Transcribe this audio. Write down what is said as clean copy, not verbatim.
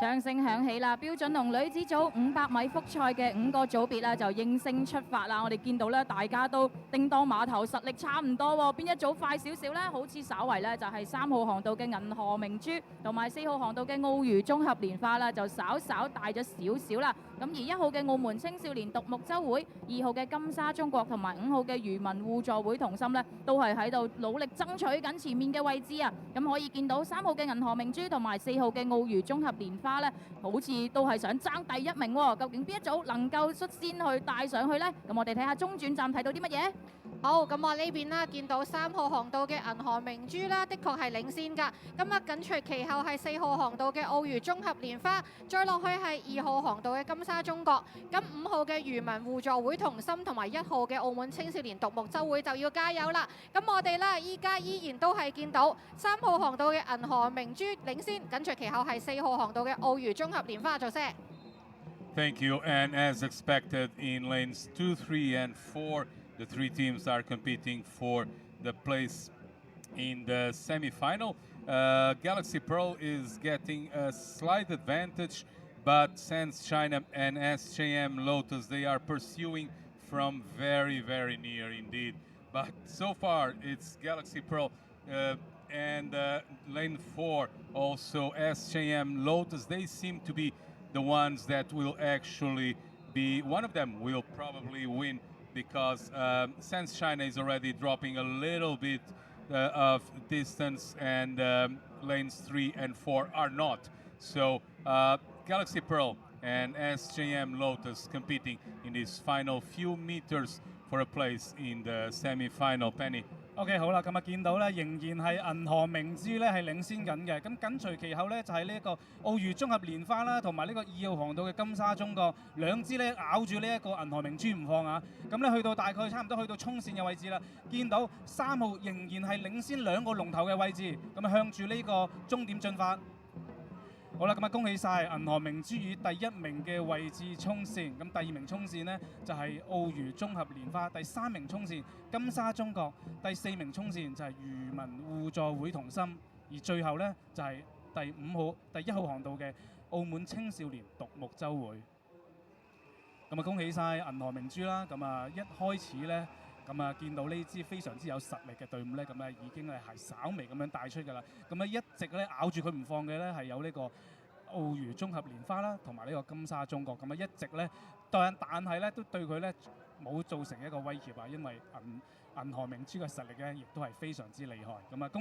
槍聲響起啦，標準龍女子組500米複賽嘅5個組別啦，就應聲出發啦。我哋見到咧，大家都叮當碼頭實力差唔多喎，邊一組快少少呢？好似稍為咧就係3號航道嘅銀河明珠同埋4號航道嘅澳娛綜合蓮花啦，就稍稍大咗少少啦。咁而1號嘅澳門青少年獨木舟會、2號嘅金沙中國同埋5號嘅漁民互助會同心呢，都係喺度努力爭取緊前面嘅位置啊！咁可以見到3號嘅銀河明珠同埋4號嘅澳娛綜合蓮花呢，好似都係想爭第一名喎。究竟邊一組能夠率先去帶上去呢？咁我哋睇下中轉站睇到啲乜嘢？好，咁我呢邊啦，見到3號航道嘅銀河明珠啦，的確係領先㗎。咁啊，緊隨其後係4號航道嘅澳娛綜合蓮花，再落去係2號航道嘅金沙中國。咁5號嘅漁民互助會同心同埋1號嘅澳門青少年獨木舟會就要加油啦。咁我哋啦，依家依然都係見到3號航道嘅銀河明珠領先，緊隨其後係4號航道嘅澳娛綜合蓮花做聲。Thank you. And as expected in lanes 2, 3, and 4, the three teams are competing for the place in the semi-final. Galaxy Pearl is getting a slight advantage, but Sands China and SJM Lotus, they are pursuing from very, very near indeed. But so far, it's Galaxy Pearl and lane 4, also SJM Lotus. They seem to be the ones that will actually be, one of them will probably win because Sands China is already dropping a little bit of distance and lanes 3 and 4 are not. So Galaxy Pearl and SJM Lotus competing in these final few meters for a place in the semi-final. Penny。OK 好啦，咁啊見到咧，仍然係銀河明珠咧係領先緊嘅，咁緊隨其後咧就係呢一個澳娛綜合蓮花啦，同埋呢個2號航道嘅金沙中國，兩支咧咬住呢一個銀河明珠唔放啊！咁咧去到大概差唔多去到衝線嘅位置啦，見到3號仍然係領先2個龍頭嘅位置，咁啊向住呢個終點進發。好啦，咁啊恭喜晒銀河明珠以第1名嘅位置衝線，咁第2名衝線呢，就係澳娛綜合蓮花，第3名衝線金沙中國，第4名衝線就係漁民互助會同心，而最後呢，就係第1號航道嘅澳門青少年獨木舟會。咁啊恭喜晒銀河明珠啦！咁啊一開始呢。咁啊，見到呢支非常之有實力嘅隊伍咧，咁咧已經係稍微咁樣帶出㗎啦。咁咧一直咧咬住佢唔放嘅咧係有呢個澳娛綜合蓮花啦，同埋呢個金沙中國。咁啊一直咧，但係咧都對佢咧冇造成一個威脅啊，因為銀河明珠嘅實力咧亦都係非常之厲害。咁啊恭